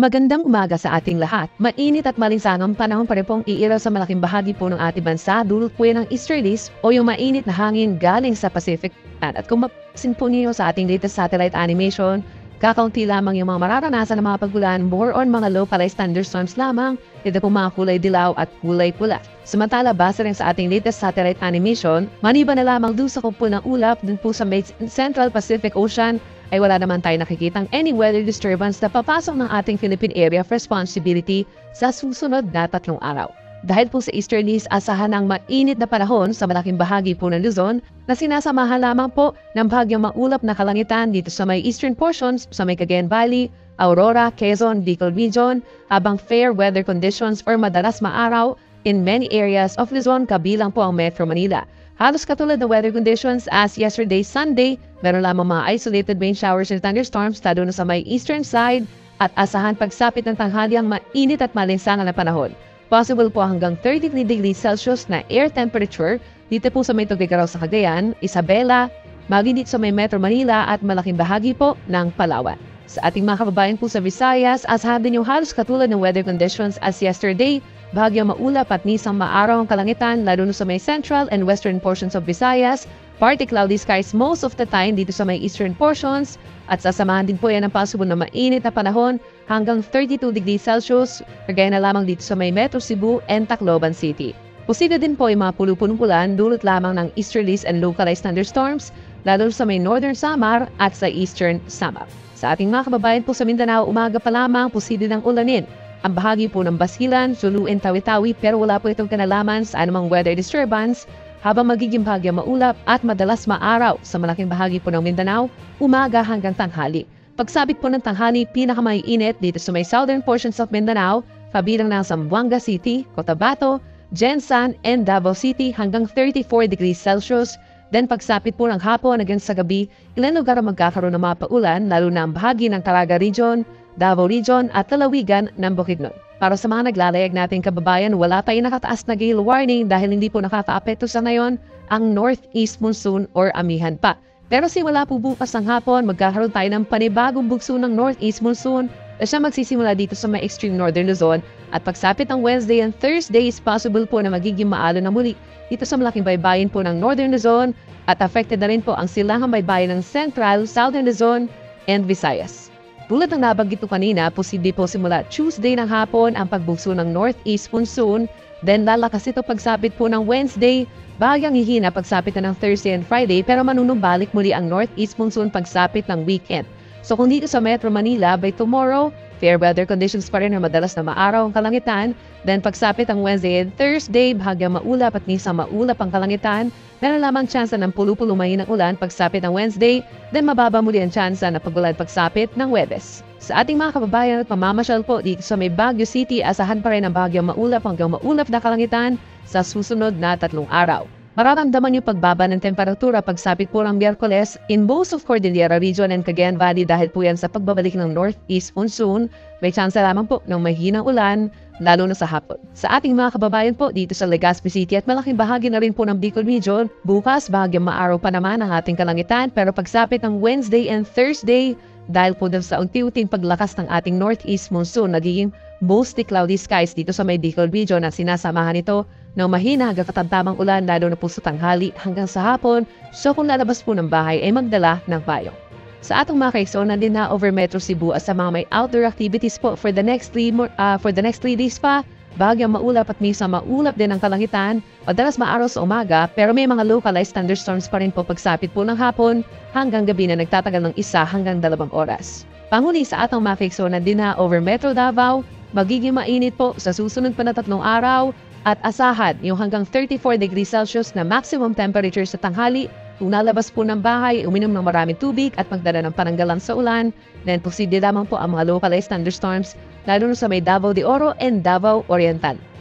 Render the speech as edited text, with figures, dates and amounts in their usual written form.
Magandang umaga sa ating lahat. Mainit at malinsangang panahon pa rin pong iiraw sa malaking bahagi po ng ating bansa dulot po yan ng easterlies o yung mainit na hangin galing sa Pacific. At kung mapasin po niyo sa ating latest satellite animation, kakaunti lamang yung mga mararanasan ng mga pagulan, more on mga localized thunderstorms lamang, ito po mga kulay dilaw at kulay pula. Samantala, base rin sa ating latest satellite animation, maniba na lamang doon sa kumpul ng ulap dun po sa Central Pacific Ocean, ay wala naman tayo nakikitang any weather disturbance na papasok ng ating Philippine Area of Responsibility sa susunod na 3 araw. Dahil po sa easterlies, asahan ng mainit na panahon sa malaking bahagi po ng Luzon na sinasamahan lamang po ng bahagyang maulap na kalangitan dito sa may eastern portions sa may Cagayan Valley, Aurora, Quezon, Bicol Region, habang fair weather conditions or madalas maaraw in many areas of Luzon kabilang po ang Metro Manila. Halos katulad ng weather conditions as yesterday Sunday, meron lamang mga isolated rain showers and thunderstorms lalo na sa may eastern side at asahan pagsapit ng tanghali ang mainit at malinsangan na panahon. Possible po hanggang 33 degrees Celsius na air temperature dito po sa may Tuguegarao sa Cagayan, Isabela, maginit sa may Metro Manila at malaking bahagi po ng Palawan. Sa ating mga kababayan po sa Visayas, asahan din yung halos katulad ng weather conditions as yesterday, bahagyang maulap at nisang maaraw ang kalangitan lalo na sa may central and western portions of Visayas, partly cloudy skies most of the time dito sa may eastern portions at sasamahan din po yan ng possible na mainit na panahon hanggang 32 degrees Celsius, kagaya na lamang dito sa may Metro Cebu and Tacloban City. Posible din po yung mga pulupunong ulan dulot lamang ng easterlies and localized thunderstorms lalo sa may northern Samar at sa eastern Samar. Sa ating mga kababayan po sa Mindanao, umaga pa lamang posible ng ulanin ang bahagi po ng Basilan, Sulu, and Tawi-Tawi pero wala po itong kinalaman sa anumang weather disturbance habang magiging bahagyang maulap at madalas maaraw sa malaking bahagi po ng Mindanao, umaga hanggang tanghali. Pagsabit po ng tanghali, pinakamaiinit dito sa may southern portions of Mindanao, kabilang ng Zamboanga City, Cotabato, Jensan, and Davao City hanggang 34 degrees Celsius. Then pagsapit po ng hapon hanggang sa gabi, ilang lugar ang magkakaroon ng mga paulan lalo na ang bahagi ng Caraga Region, Davao Region at lalawigan ng Bukidnon. Para sa mga naglalayag nating kababayan, wala tayong nakataas na gale warning dahil hindi po nakaka-apekto sa ngayon ang northeast monsoon or amihan pa. Pero simula po bukas ng hapon, magkakaroon tayo ng panibagong bugso ng northeast monsoon na siya magsisimula dito sa may extreme northern Luzon at pagsapit ng Wednesday and Thursday is possible po na magiging maalon na muli dito sa malaking baybayin po ng northern Luzon at affected na rin po ang silangang baybayin ng central, southern Luzon and Visayas. Tulad ng nabanggit ko kanina, posible po simula Tuesday ng hapon ang pagbugso ng northeast monsoon, then lalakas ito pagsapit po ng Wednesday, bahagyang hihina pagsapit na ng Thursday and Friday pero manunumbalik muli ang northeast monsoon pagsapit ng weekend. So kung dito sa Metro Manila, by tomorrow, fair weather conditions pa rin na madalas na maaraw ang kalangitan, then pagsapit ang Wednesday and Thursday, bahagyang maulap at nisang maulap ang kalangitan, meron lamang tsansa ng pulu-pulu mahinang ulan pagsapit ng Wednesday, then mababa muli ang tsansa na pagulan pagsapit ng Huwebes. Sa ating mga kababayan at mamamasyal po dito sa may Baguio City, asahan pa rin ang bahagyang maulap hanggang maulap na kalangitan sa susunod na 3 araw. Mararamdaman yung pagbaba ng temperatura pagsapit po ng Miyerkules in most of Cordillera Region and Cagayan Valley dahil po yan sa pagbabalik ng northeast monsoon. May tsansa lamang po ng mahinang ulan, lalo na sa hapon. Sa ating mga kababayan po dito sa Legazpi City at malaking bahagi na rin po ng Bicol Region, bukas bahagyang maaraw pa naman ang ating kalangitan pero pagsapit ng Wednesday and Thursday, dahil po sa unti-unting paglakas ng ating northeast monsoon, nagiging mostly cloudy skies dito sa may Bicol Region at sinasamahan ito ng mahina hanggang katamtamang ulan lalo na po sa tanghali hanggang sa hapon. So kung lalabas po ng bahay ay magdala ng payong. Sa atong mga kaisonan din na over Metro Cebu at sa mga may outdoor activities po for the next 3 days pa, bahagyang maulap at minsan maulap din ang kalangitan, madalas maaraw sa umaga pero may mga localized thunderstorms pa rin po pagsapit po ng hapon hanggang gabi na nagtatagal ng 1 hanggang 2 oras. Panghuli sa atong mga kaisonan din na over Metro Davao, magiging mainit po sa susunod pa na 3 araw at asahan yung hanggang 34 degrees Celsius na maximum temperature sa tanghali. Kung nalabas po ng bahay, uminom ng maraming tubig at magdala ng pananggalang sa ulan, then posible lamang po ang mga localized thunderstorms lalo na sa may Davao de Oro and Davao Oriental.